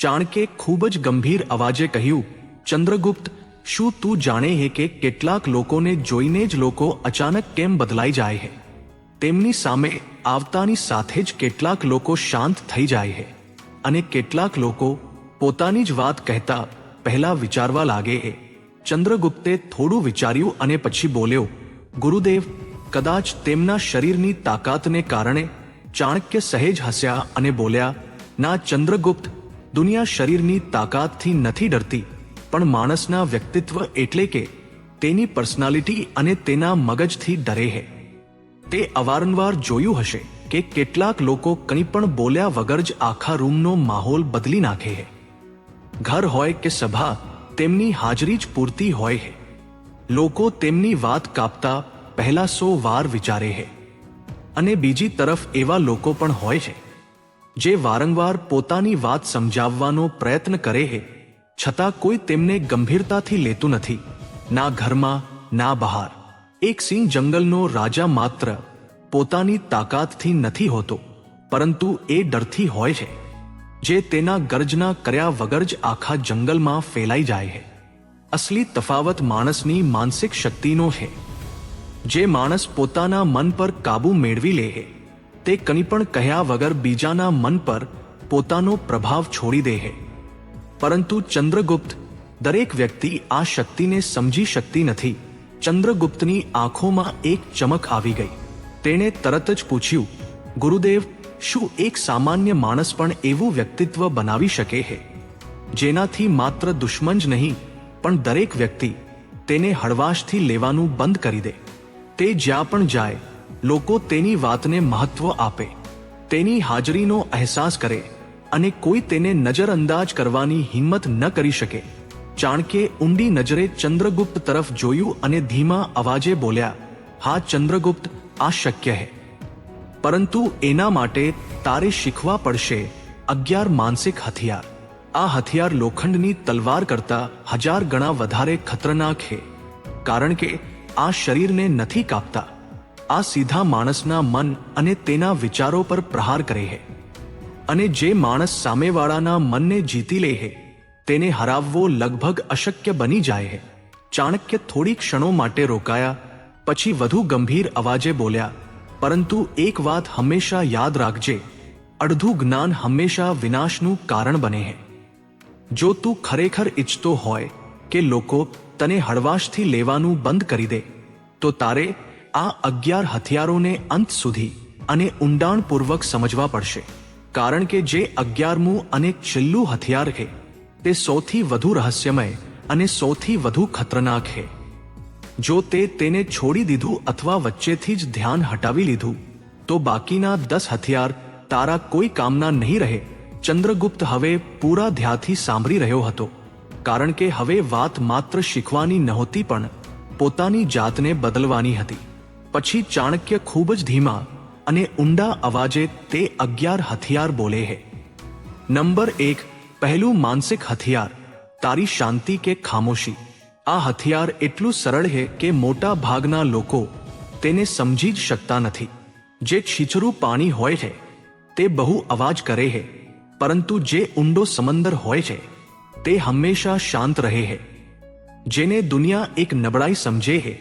ચાણક્યે ખૂબ જ ગંભીર અવાજે કહ્યું, ચંદ્રગુપ્ત, શું તું જાણે હે કે કેટલાક લોકોને જોઈને જ લોકો અચાનક કેમ બદલાઈ જાય હે? તેમની સામે આવતાની સાથે જ કેટલાક લોકો શાંત થઈ જાય હે અને કેટલાક લોકો પોતાની જ વાત કહેતા પહેલા વિચારવા લાગે હે. ચંદ્રગુપ્તે થોડું વિચાર્યું અને પછી બોલ્યો, ગુરુદેવ, કદાચ તેમના શરીરની તાકાતને કારણે. ચાણક્ય સહેજ હસ્યા અને બોલ્યા, ના ચંદ્રગુપ્ત, દુનિયા શરીરની તાકાતથી નથી ડરતી, પણ માણસના વ્યક્તિત્વ એટલે કે તેની પર્સનાલિટી અને તેના મગજથી ડરે હે. તે અવારનવાર જોયું હશે કે કેટલાક લોકો કંઈ પણ બોલ્યા વગર જ આખા રૂમનો માહોલ બદલી નાખે હે. ઘર હોય કે સભા, તેમની હાજરી જ પૂરતી હોય હે. લોકો તેમની વાત કાપતા પહેલા 100 વાર વિચારે હે. અને બીજી તરફ એવા લોકો પણ હોય છે જે વારંવાર પોતાની વાત સમજાવવાનો પ્રયત્ન કરે હે, છતાં કોઈ તેમને ગંભીરતાથી લેતું નથી, ના ઘરમાં ના બહાર. એક સિંહ જંગલનો રાજા માત્ર પોતાની તાકાતથી નથી હોતો, પરંતુ એ ડરથી હોય છે જે તેના ગર્જના કર્યા વગર જ આખા જંગલમાં ફેલાઈ જાય છે. અસલી તફાવત માણસની માનસિક શક્તિનો છે. જે માણસ પોતાના મન પર કાબૂ મેળવી લે છે, તે કંઈ પણ કહ્યા વગર બીજાના મન પર પોતાનો પ્રભાવ છોડી દે છે. પરંતુ ચંદ્રગુપ્ત, દરેક વ્યક્તિ આ શક્તિને સમજી શકતી નથી. ચંદ્રગુપ્તની આંખોમાં એક ચમક આવી ગઈ. તેણે તરત જ પૂછ્યું, ગુરુદેવ, શું એક સામાન્ય માણસ પણ એવું વ્યક્તિત્વ બનાવી શકે છે જેનાથી માત્ર દુશ્મન જ નહીં પણ દરેક વ્યક્તિ તેને હળવાશથી લેવાનું બંધ કરી દે? તે જ્યાં પણ જાય, લોકો તેની વાતને મહત્વ આપે, તેની હાજરીનો અહેસાસ કરે અને કોઈ તેને નજરઅંદાજ કરવાની હિંમત ન કરી શકે. ચાણક્યે ઊંડી નજરે ચંદ્રગુપ્ત તરફ જોયું અને ધીમા અવાજે બોલ્યા, હા ચંદ્રગુપ્ત, આ શક્ય છે, પરંતુ એના માટે તારે શીખવા પડશે 11 માનસિક હથિયાર. આ હથિયાર લોખંડની તલવાર કરતા 1000 ગણા વધારે ખતરનાક છે, કારણ કે આ શરીરને નથી કાપતા. આ સીધા માણસના મન અને તેના વિચારો પર પ્રહાર કરે છે. અને જે માણસ સામેવાળાના મનને જીતી લે છે, તેને હરાવવો લગભગ અશક્ય બની જાય છે. ચાણક્ય થોડી ક્ષણો માટે રોકાયા, પછી વધુ ગંભીર અવાજે બોલ્યા, પરંતુ એક વાત હંમેશા યાદ રાખજે, અડધું જ્ઞાન હંમેશા વિનાશનું કારણ બને છે. જો તું ખરેખર ઈચ્છતો હોય કે લોકો તને હળવાશથી લેવાનું બંધ કરી દે, તો તારે આ 11 હથિયારોને અંત સુધી અને ઊંડાણપૂર્વક સમજવા પડશે. કારણ કે જે 11મું અને છેલ્લું હથિયાર છે, તે સૌથી વધુ રહસ્યમય અને સૌથી વધુ ખતરનાક છે. જો તેને છોડી દીધું અથવા વચ્ચેથી જ ધ્યાન હટાવી લીધું, તો બાકીના 10 હથિયાર તારા કોઈ કામના નહીં રહે. ચંદ્રગુપ્ત હવે પૂરા ધ્યાનથી સાંભળી રહ્યો હતો, કારણ કે હવે વાત માત્ર શીખવાની નહોતી પણ પોતાની જાતને બદલવાની હતી. પછી ચાણક્ય ખૂબ જ ધીમા અને ઊંડા અવાજે તે 11 હથિયાર બોલે છે. નંબર 1, પહેલું માનસિક હથિયાર, તારી શાંતિ કે ખામોશી. આ હથિયાર એટલું સરળ છે કે મોટા ભાગના લોકો તેને સમજી જ શકતા નથી. જે છીછરું પાણી હોય છે તે બહુ અવાજ કરે છે, પરંતુ જે ઊંડો સમંદર હોય છે તે હંમેશા શાંત રહે છે. જેને દુનિયા એક નબળાઈ સમજે છે,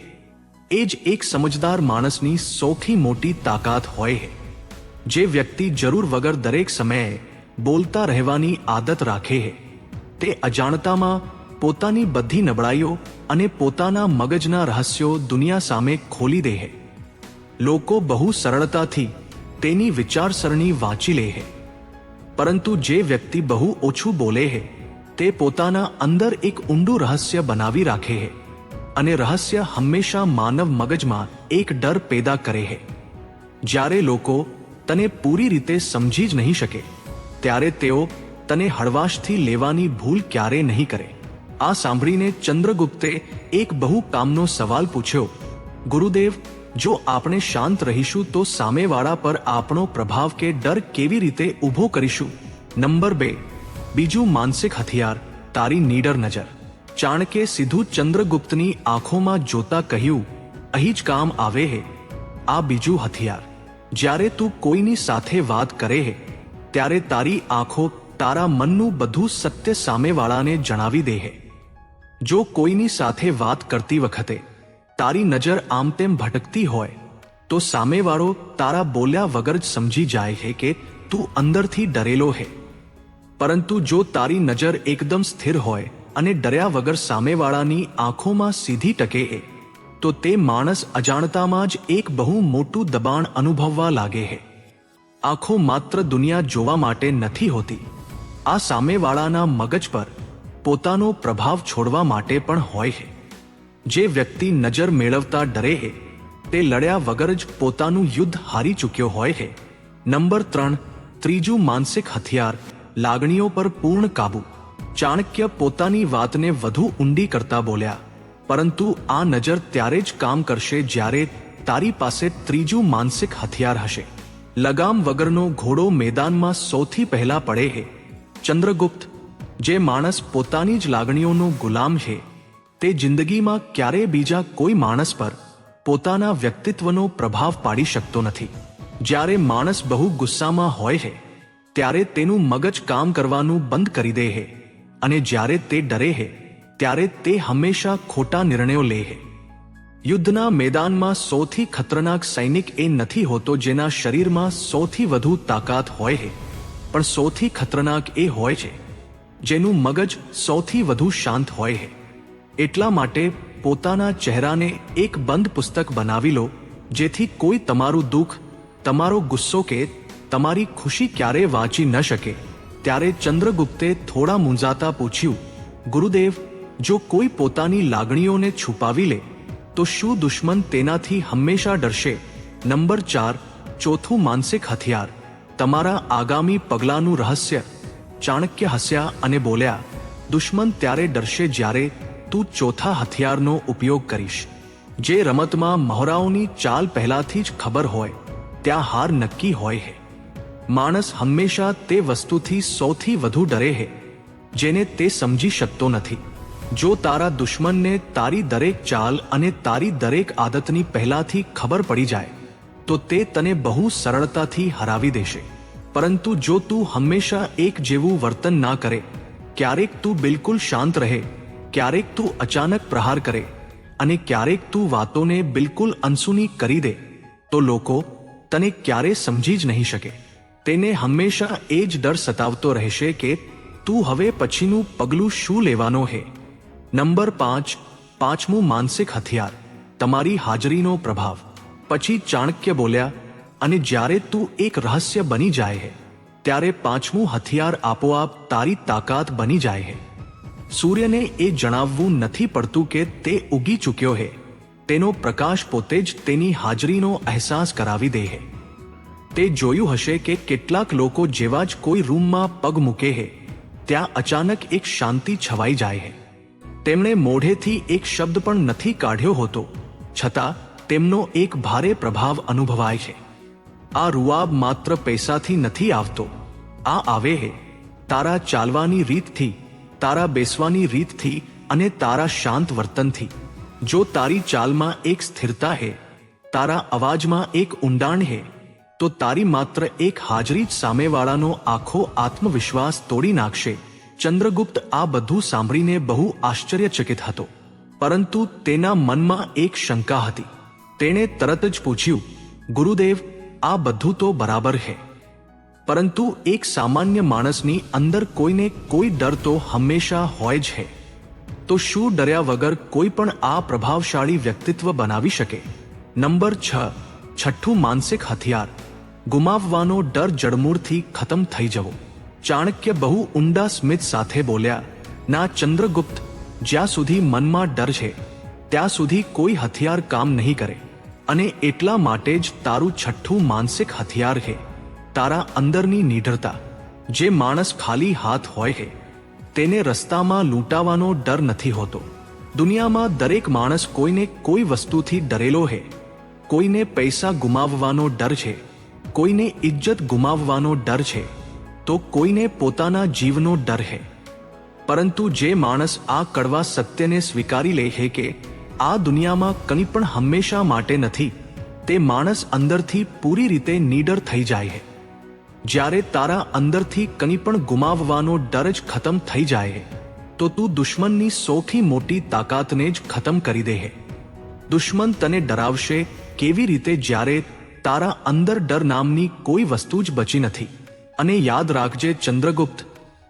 એ જ એક સમજદાર માણસની સૌથી મોટી તાકાત હોય છે. જે વ્યક્તિ જરૂર વગર દરેક સમયે બોલતા રહેવાની આદત રાખે છે, તે અજાણતામાં પોતાની બધી નબળાઈઓ અને પોતાના મગજના રહસ્યો દુનિયા સામે ખોલી દે છે. લોકો બહુ સરળતાથી તેની વિચારસરણી વાંચી લે છે, પરંતુ જે વ્યક્તિ બહુ ઓછું બોલે છે, તે પોતાના અંદર એક ઊંડું રહસ્ય બનાવી રાખે છે. અને રહસ્ય હંમેશા માનવ મગજમાં એક ડર પેદા કરે છે. જ્યારે લોકો તને પૂરી રીતે સમજી જ નહીં શકે, ત્યારે તેઓ તને હળવાશથી લેવાની ભૂલ ક્યારે નહીં કરે. આ સાંભળીને ચંદ્રગુપ્તે એક બહુ કામનો સવાલ પૂછ્યો, ગુરુદેવ, જો આપણે શાંત રહીશું તો સામેવાળા પર આપણો પ્રભાવ કે ડર કેવી રીતે ઊભો કરીશું? નંબર 2, બીજું માનસિક હથિયાર, તારી નીડર નજર. ચાણક્યે સીધું ચંદ્રગુપ્તની આંખોમાં જોતા કહ્યું, અહીં જ કામ આવે છે આ બીજું હથિયાર. જ્યારે તું કોઈની સાથે વાત કરે છે, ત્યારે તારી આંખો તારા મનનું બધું સત્ય સામેવાળાને જણાવી દે. જો કોઈની સાથે વાત કરતી વખતે તારી નજર આમ તેમ ભટકતી હોય તો સામેવાળો તારા બોલ્યા વગર જ સમજી જાય છે કે તું અંદરથી ડરેલો છે. પરંતુ જો તારી નજર એકદમ સ્થિર હોય અને ડર્યા વગર સામેવાળાની આંખોમાં સીધી ટકે છે તો તે માણસ અજાણતામાં જ એક બહુ મોટું દબાણ અનુભવવા લાગે છે. આંખો માત્ર દુનિયા જોવા માટે નથી હોતી, આ સામેવાળાના મગજ પર પોતાનો પ્રભાવ છોડવા માટે પણ હોય છે. જે વ્યક્તિ નજર મેળવતા ડરે છે તે લડ્યા વગર જ પોતાનું યુદ્ધ હારી ચૂક્યો હોય છે. નંબર 3, ત્રીજું માનસિક હથિયાર, લાગણીઓ પર પૂર્ણ કાબુ. ચાણક્ય પોતાની વાતને વધુ ઊંડી કરતા બોલ્યા, પરંતુ આ નજર ત્યારે જ કામ કરશે જ્યારે તારી પાસે ત્રીજું માનસિક હથિયાર હશે. લગામ વગરનો ઘોડો મેદાનમાં સૌથી પહેલા પડે છે. ચંદ્રગુપ્ત, જે માણસ પોતાની જ લાગણીઓનો ગુલામ છે તે જિંદગીમાં ક્યારેય બીજા કોઈ માણસ પર પોતાના વ્યક્તિત્વનો પ્રભાવ પાડી શકતો નથી. જ્યારે માણસ બહુ ગુસ્સામાં હોય છે ત્યારે તેનું મગજ કામ કરવાનું બંધ કરી દે છે, અને જ્યારે તે ડરે છે ત્યારે તે હંમેશા ખોટા નિર્ણયો લે છે. યુદ્ધના મેદાનમાં સૌથી ખતરનાક સૈનિક એ નથી હોતો જેના શરીરમાં સૌથી વધુ તાકાત હોય છે, પણ સૌથી ખતરનાક એ હોય છે જેનું મગજ સૌથી વધુ શાંત હોય છે. એટલા માટે પોતાના ચહેરાને એક બંધ પુસ્તક બનાવી લો, જેથી કોઈ તમારું દુઃખ, તમારો ગુસ્સો કે તમારી ખુશી ક્યારેય વાંચી ન શકે. ત્યારે ચંદ્રગુપ્તે થોડા મૂંઝાતા પૂછ્યું, ગુરુદેવ, જો કોઈ પોતાની લાગણીઓને છુપાવી લે તો શું દુશ્મન તેનાથી હંમેશા ડરશે? નંબર 4, ચોથું માનસિક હથિયાર, તમારા આગામી પગલાંનું રહસ્ય. ચાણક્ય હસ્યા અને બોલ્યા, દુશ્મન ત્યારે ડરશે જ્યારે તું ચોથા હથિયારનો ઉપયોગ કરીશ. જે રમતમાં મહોરાઓની ચાલ પહેલાથી જ ખબર હોય ત્યાં હાર નક્કી હોય છે. માણસ હંમેશા તે વસ્તુથી સૌથી વધુ ડરે છે જેને તે સમજી શકતો નથી. જો તારા દુશ્મનને તારી દરેક ચાલ અને તારી દરેક આદતની પહેલાથી ખબર પડી જાય તો તે તને બહુ સરળતાથી હરાવી દેશે. પરંતુ જો તું હંમેશા એક જેવું વર્તન ના કરે, ક્યારેક તું બિલકુલ શાંત રહે, ક્યારેક તું અચાનક પ્રહાર કરે અને ક્યારેક તું વાતોને બિલકુલ અનસુની કરી દે, તો લોકો તને ક્યારે સમજી જ નહીં શકે. તેને હંમેશા એ જ ડર સતાવતો રહેશે કે તું હવે પછીનું પગલું શું લેવાનો છે. નંબર 5, પાંચમું માનસિક હથિયાર, તમારી હાજરીનો પ્રભાવ. પછી ચાણક્ય બોલ્યા, અને જ્યારે તું એક રહસ્ય બની જાય છે ત્યારે પાંચમું હથિયાર આપોઆપ તારી તાકાત બની જાય છે. સૂર્યને એ જણાવવું નથી પડતું કે તે ઉગી ચૂક્યો છે, તેનો પ્રકાશ પોતે જ તેની હાજરીનો અહેસાસ કરાવી દે છે. તે જોયું હશે કે કેટલાક લોકો જેવા જ કોઈ રૂમમાં પગ મૂકે છે ત્યાં અચાનક એક શાંતિ છવાઈ જાય છે. તેમણે મોઢેથી એક શબ્દ પણ નથી કાઢ્યો હોતો, છતાં તેમનો એક ભારે પ્રભાવ અનુભવાય છે. આ રૂઆબ માત્ર પૈસાથી નથી આવતો, આ આવે છે તારા ચાલવાની રીતથી, તારા બેસવાની રીતથી અને તારા શાંત વર્તનથી. જો તારી ચાલમાં એક સ્થિરતા છે, તારા અવાજમાં એક ઊંડાણ છે, તો તારી માત્ર એક હાજરી જ સામેવાળાનો આખો આત્મવિશ્વાસ તોડી નાખશે. ચંદ્રગુપ્ત આ બધું સાંભળીને બહુ આશ્ચર્યચકિત હતો, પરંતુ તેના મનમાં એક શંકા હતી. તેણે તરત જ પૂછ્યું, ગુરુદેવ, આ બધું તો બરાબર છે, પરંતુ એક સામાન્ય માણસની અંદર કોઈને કોઈ ડર તો હંમેશા હોય જ છે. તો શું ડર્યા વગર કોઈ પણ આ પ્રભાવશાળી વ્યક્તિત્વ બનાવી શકે? નંબર 6, છઠ્ઠું માનસિક હથિયાર, ગુમાવવાનો ડર જડમૂળથી ખતમ થઈ જવો. ચાણક્ય બહુ ઊંડા સ્મિત સાથે બોલ્યા, ના ચંદ્રગુપ્ત, જ્યાં સુધી મનમાં ડર છે ત્યાં સુધી કોઈ હથિયાર કામ નહીં કરે, અને એટલા માટે જ તારું છઠ્ઠું માનસિક હથિયાર છે તારા અંદરની નિડરતા. જે માણસ ખાલી હાથ હોય છે તેને રસ્તામાં લૂંટાવાનો ડર નથી હોતો. દુનિયામાં દરેક માણસ કોઈને કોઈ વસ્તુથી ડરેલો છે. કોઈને પૈસા ગુમાવવાનો ડર છે, કોઈને ઇજ્જત ગુમાવવાનો ડર છે, તો કોઈને પોતાના જીવનો ડર છે. પરંતુ જે માણસ આ કડવા સત્યને સ્વીકારી લે છે કે આ દુનિયામાં કંઈ પણ હંમેશા માટે નથી, તે માણસ અંદરથી પૂરી રીતે નીડર થઈ જાય છે. જ્યારે તારા અંદરથી કંઈ પણ ગુમાવવાનો ડર જ ખતમ થઈ જાય તો તું દુશ્મનની સૌથી મોટી તાકાતને જ ખતમ કરી દે. દુશ્મન તને ડરાવશે કેવી રીતે જ્યારે તારા અંદર ડર નામની કોઈ વસ્તુ જ બચી નથી. અને યાદ રાખજે ચંદ્રગુપ્ત,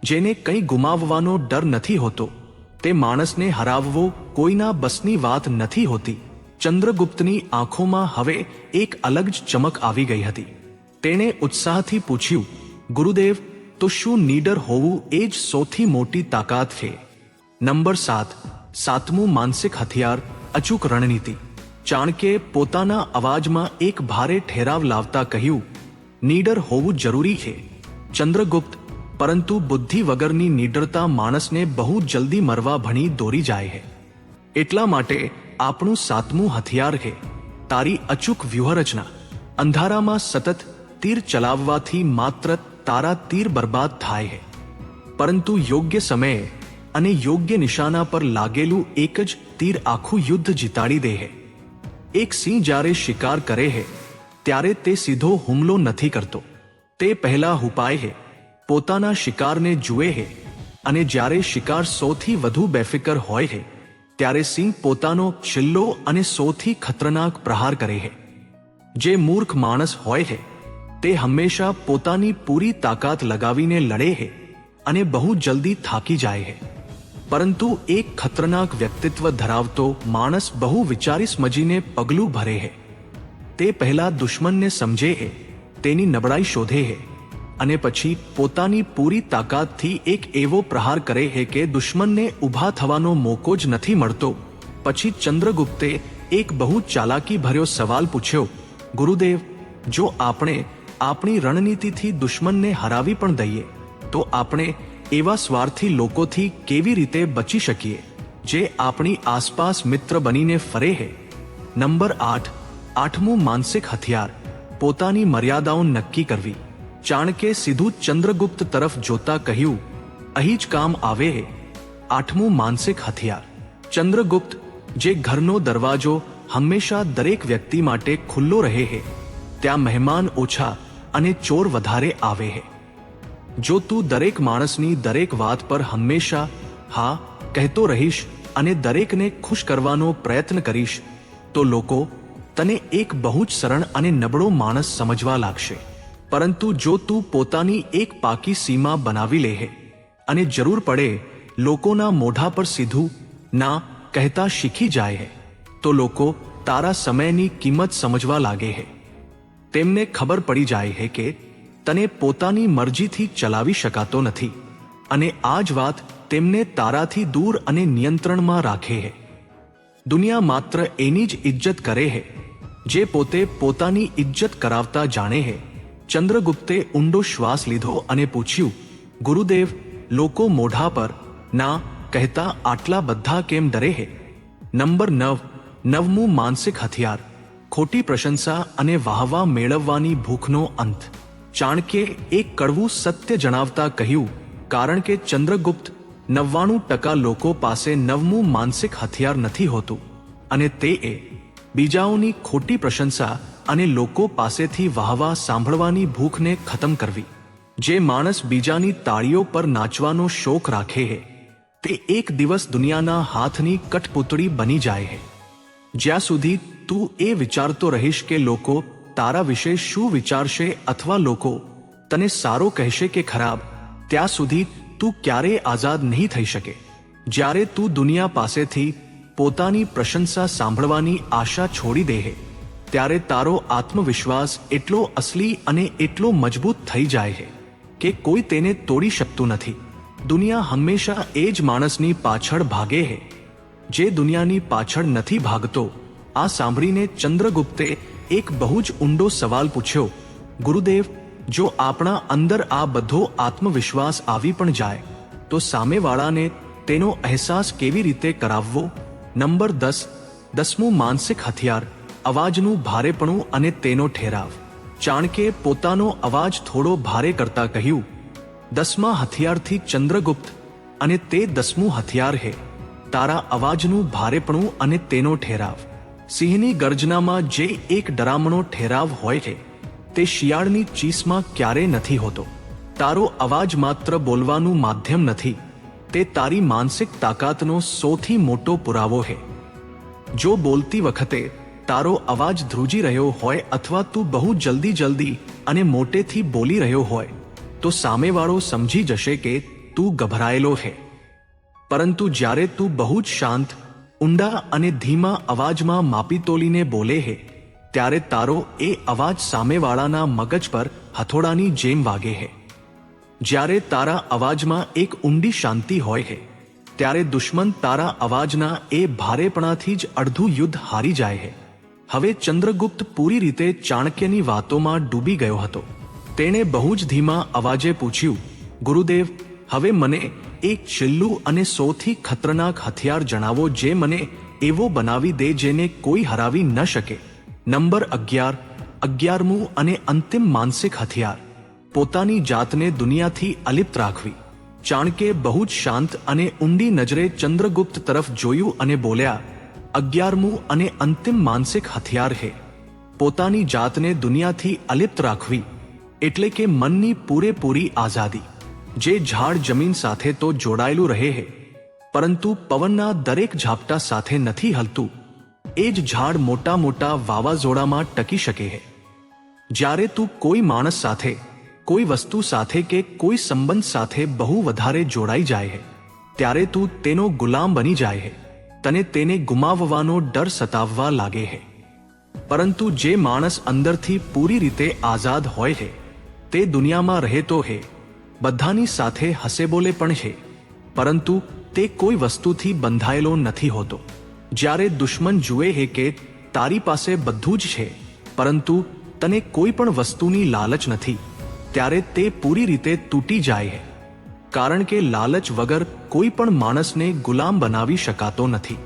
જેને કંઈ ગુમાવવાનો ડર નથી હોતો તે માણસને હરાવવો કોઈના બસની વાત નથી હોતી. ચંદ્રગુપ્તની આંખોમાં હવે એક અલગ જ ચમક આવી ગઈ હતી. તેણે ઉત્સાહથી પૂછ્યું, ગુરુદેવ, તો શું નીડર હોવું એ જ સૌથી મોટી તાકાત છે? નંબર 7, સાતમું માનસિક હથિયાર, અચૂક રણનીતિ. ચાણક્યે પોતાના અવાજમાં એક ભારે ઠેરાવ લાવતા કહ્યું, નીડર હોવું જરૂરી છે ચંદ્રગુપ્ત, પરંતુ બુદ્ધિ વગરની નીડરતા માણસને બહુ જલ્દી મરવા ભણી દોરી જાય છે. એટલા માટે આપણું સાતમું હથિયાર છે તારી અચૂક વ્યૂહરચના. અંધારામાં સતત તીર ચલાવવાથી માત્ર તારા તીર બરબાદ થાય છે, પરંતુ યોગ્ય સમયે અને યોગ્ય નિશાના પર લાગેલું એક જ તીર આખું યુદ્ધ જીતાડી દે છે. એક સિંહ જ્યારે શિકાર કરે છે ત્યારે તે સીધો હુમલો નથી કરતો. તે પહેલા હુપાય છે, પોતાના શિકારને જુએ છે, અને જ્યારે શિકાર સૌથી વધુ બેફિકર હોય છે ત્યારે સિંહ પોતાનો છેલ્લો અને સૌથી ખતરનાક પ્રહાર કરે છે. જે મૂર્ખ માણસ હોય છે તે હંમેશા પોતાની પૂરી તાકાત લગાવીને લડે છે અને બહુ જલ્દી થાકી જાય છે. પરંતુ એક ખતરનાક વ્યક્તિત્વ ધરાવતો માણસ બહુ વિચારી સમજીને પગલું ભરે છે. તે પહેલા દુશ્મનને સમજે છે, તેની નબળાઈ શોધે છે, અને પછી પોતાની પૂરી તાકાતથી એક એવો પ્રહાર કરે છે કે દુશ્મનને ઊભા થવાનો મોકો જ નથી મળતો. પછી ચંદ્રગુપ્તે એક બહુ ચાલાકી ભર્યો સવાલ પૂછ્યો, ગુરુદેવ, જો આપણે આપણી રણનીતિથી દુશ્મનને હરાવી પણ દઈએ તો આપણે એવા સ્વાર્થી લોકોથી કેવી રીતે બચી શકીએ જે આપણી આસપાસ મિત્ર બનીને ફરે છે? નંબર 8, આઠમું માનસિક હથિયાર, પોતાની મર્યાદાઓ નક્કી કરવી. ચાણક્યે સીધું ચંદ્રગુપ્ત તરફ જોતા કહ્યું, અહીં જ કામ આવે છે આઠમું માનસિક હથિયાર. ચંદ્રગુપ્ત, જે ઘરનો દરવાજો હંમેશા દરેક વ્યક્તિ માટે ખુલ્લો રહે છે ત્યાં મહેમાન ઓછા અને ચોર વધારે આવે છે. જો તું દરેક માણસની દરેક વાત પર હંમેશા હા કહેતો રહીશ અને દરેકને ખુશ કરવાનો પ્રયત્ન કરીશ તો લોકો તને એક બહુ જ સરળ અને નબળો માણસ સમજવા લાગશે. પરંતુ જો તું પોતાની એક પાકી સીમા બનાવી લે અને જરૂર પડે લોકોના મોઢા પર સીધું ના કહેતા શીખી જાય તો લોકો તારા સમયની કિંમત સમજવા લાગે છે. તેમને ખબર પડી જાય છે કે તને પોતાની મરજીથી ચલાવી શકાતો નથી, અને આ જ વાત તેમને તારાથી દૂર અને નિયંત્રણમાં રાખે છે. દુનિયા માત્ર એની જ ઇજ્જત કરે છે જે પોતે પોતાની ઇજ્જત કરાવતા જાણે છે. ચંદ્રગુપ્તે ઊંડો શ્વાસ લીધો અને પૂછ્યું, ગુરુદેવ, લોકો મોઢા પર ના કહેતા આટલા બધા કેમ ડરે છે? નંબર 9, નવમું માનસિક હથિયાર, ખોટી પ્રશંસા અને વાહવા મેળવવાની ભૂખનો અંત. ચાણક્યે એક કડવું સત્ય જણાવતા કહ્યું, કારણ કે ચંદ્રગુપ્ત, 99% લોકો પાસે નવમું માનસિક હથિયાર નથી હોતું, અને તે બીજાઓની ખોટી પ્રશંસા અને લોકો પાસેથી વાહવા સાંભળવાની ભૂખને ખતમ કરવી. જે માણસ બીજાની તાળીઓ પર નાચવાનો શોખ રાખે છે તે એક દિવસ દુનિયાના હાથની કઠપૂતળી બની જાય છે. જ્યાં સુધી તું એ વિચારતો રહીશ કે લોકો તારા વિશે શું વિચારશે અથવા લોકો તને સારો કહેશે કે ખરાબ, ત્યાં સુધી તું ક્યારેય આઝાદ નહીં થઈ શકે. જ્યારે તું દુનિયા પાસેથી પોતાની પ્રશંસા સાંભળવાની આશા છોડી દે ત્યારે તારો આત્મવિશ્વાસ એટલો અસલી અને એટલો મજબૂત થઈ જાય છે કે કોઈ તેને તોડી શકતું નથી. દુનિયા હંમેશા એ જ માણસની પાછળ ભાગે છે જે દુનિયાની પાછળ નથી ભાગતો. આ સાંભળીને ચંદ્રગુપ્તે એક બહુ જ ઊંડો સવાલ પૂછ્યો, ગુરુદેવ, જો આપણા અંદર આ બધો આત્મવિશ્વાસ આવી પણ જાય તો સામેવાળાને તેનો અહેસાસ કેવી રીતે કરાવવો? નંબર 10, 10મું માનસિક હથિયાર, અવાજનું ભારેપણું અને તેનો ઠેરાવ. ચાણક્યે પોતાનો અવાજ થોડો ભારે કરતા કહ્યું, 10મા હથિયારથી ચંદ્રગુપ્ત, અને તે 10મું હથિયાર છે તારા અવાજનું ભારેપણું અને તેનો ઠેરાવ. સિંહની ગર્જનામાં જે એક ડરામણો ઠેરાવ હોય છે તે શિયાળની ચીસમાં ક્યારેય નથી હોતો. તારો અવાજ માત્ર બોલવાનું માધ્યમ નથી, તે તારી માનસિક તાકાતનો સૌથી મોટો પુરાવો છે. જો બોલતી વખતે તારો અવાજ ધ્રુજી રહ્યો હોય અથવા તું બહુ જલ્દી અને મોટેથી બોલી રહ્યો હોય તો સામેવાળો સમજી જશે કે તું ગભરાયેલો છે. પરંતુ જ્યારે તું બહુ જ શાંત, ઊંડા અને ધીમા અવાજમાં માપી તોલીને બોલે છે ત્યારે તારો એ અવાજ સામેવાળાના મગજ પર હથોડાની જેમ વાગે છે. જ્યારે તારા અવાજમાં એક ઊંડી શાંતિ હોય છે ત્યારે દુશ્મન તારા અવાજના એ ભારેપણાથી જ અડધું યુદ્ધ હારી જાય છે. હવે ચંદ્રગુપ્ત પૂરી રીતે ચાણક્યની વાતોમાં ડૂબી ગયો હતો. તેણે બહુ જ ધીમા અવાજે પૂછ્યું, ગુરુદેવ, હવે મને એક છેલ્લું અને સૌથી ખતરનાક હથિયાર જણાવો જે મને એવો બનાવી દે જેને કોઈ હરાવી ન શકે. નંબર 11, 11મું અને અંતિમ માનસિક હથિયાર, પોતાની જાતને દુનિયાથી અલિપ્ત રાખવી. ચાણક્યે બહુ જ શાંત અને ઊંડી નજરે ચંદ્રગુપ્ત તરફ જોયું અને બોલ્યા, 11મું અને અંતિમ માનસિક હથિયાર છે પોતાની જાતને દુનિયાથી અલિપ્ત રાખવી, એટલે કે મનની પૂરેપૂરી આઝાદી. જે ઝાડ જમીન સાથે તો જોડાયેલું રહે છે, પરંતુ પવનના દરેક ઝાપટા સાથે નથી હલતું, એ જ ઝાડ મોટા વાવાઝોડામાં ટકી શકે છે. જ્યારે તું કોઈ માણસ સાથે, કોઈ વસ્તુ સાથે કે કોઈ સંબંધ સાથે બહુ વધારે જોડાઈ જાય છે ત્યારે તું તેનો ગુલામ બની જાય છે. તને તેને ગુમાવવાનો ડર સતાવવા લાગે છે. પરંતુ જે માણસ અંદરથી પૂરી રીતે આઝાદ હોય છે તે દુનિયામાં રહેતો છે, બધાની સાથે હસે બોલે પણ છે, પરંતુ તે કોઈ વસ્તુથી બંધાયેલો નથી હોતો. જ્યારે દુશ્મન જુએ છે કે તારી પાસે બધું જ છે પરંતુ તને કોઈ પણ વસ્તુની લાલચ નથી, ત્યારે તે પૂરી રીતે તૂટી જાય છે. કારણ કે લાલચ વગર કોઈ પણ માણસને ગુલામ બનાવી શકાતો નથી.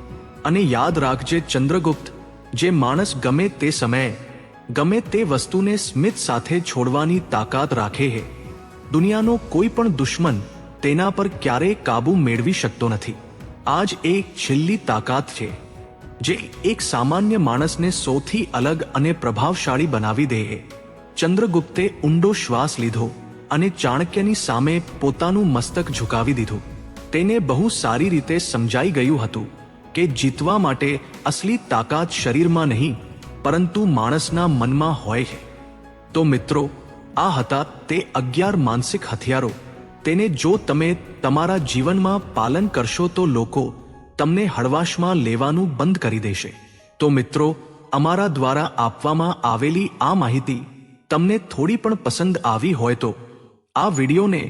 અને યાદ રાખજે ચંદ્રગુપ્ત, જે માણસ ગમે તે સમયે ગમે તે વસ્તુને સ્મિત સાથે છોડવાની તાકાત રાખે છે, દુનિયાનો કોઈ પણ દુશ્મન તેના પર ક્યારેય કાબૂ મેળવી શકતો નથી. આ જ એક છેલ્લી તાકાત છે જે એક સામાન્ય માણસને સૌથી અલગ અને પ્રભાવશાળી બનાવી દે છે. ચંદ્રગુપ્તે ઊંડો શ્વાસ લીધો અને ચાણક્યની સામે પોતાનું મસ્તક ઝુકાવી દીધું. તેને બહુ સારી રીતે સમજાઈ ગયું હતું કે જીતવા માટે અસલી તાકાત શરીરમાં નહીં પરંતુ માણસના મનમાં હોય છે. તો મિત્રો, આ હતા તે 11 માનસિક હથિયારો. તેને જો તમે તમારા જીવનમાં પાલન કરશો તો લોકો તમને હળવાશમાં લેવાનું બંધ કરી દેશે. તો મિત્રો, અમારા દ્વારા આપવામાં આવેલી આ માહિતી તમને થોડી પણ પસંદ આવી હોય તો આ વિડીયોને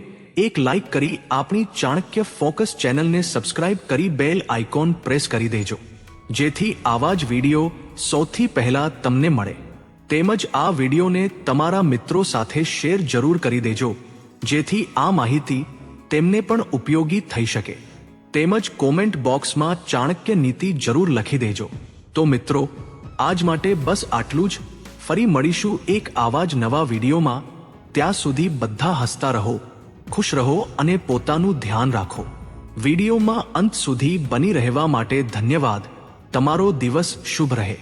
એક લાઈક કરી આપણી ચાણક્ય ફોકસ ચેનલને સબસ્ક્રાઇબ કરી બેલ આઇકોન પ્રેસ કરી દેજો, જેથી આવા જ વિડીયો સૌથી પહેલા તમને મળે. તેમજ આ વિડીયોને તમારા મિત્રો સાથે શેર જરૂર કરી દેજો, જેથી આ માહિતી તેમને પણ ઉપયોગી થઈ શકે. તેમજ કોમેન્ટ બોક્સમાં ચાણક્ય નીતિ જરૂર લખી દેજો. તો મિત્રો, આજ માટે બસ આટલું જ. ફરી મળીશું એક આવા જ નવા વિડીયોમાં. ત્યાં સુધી બધા હસતા રહો, ખુશ રહો અને પોતાનું ધ્યાન રાખો. વિડીયોમાં અંત સુધી બની રહેવા માટે ધન્યવાદ. તમારો દિવસ શુભ રહે.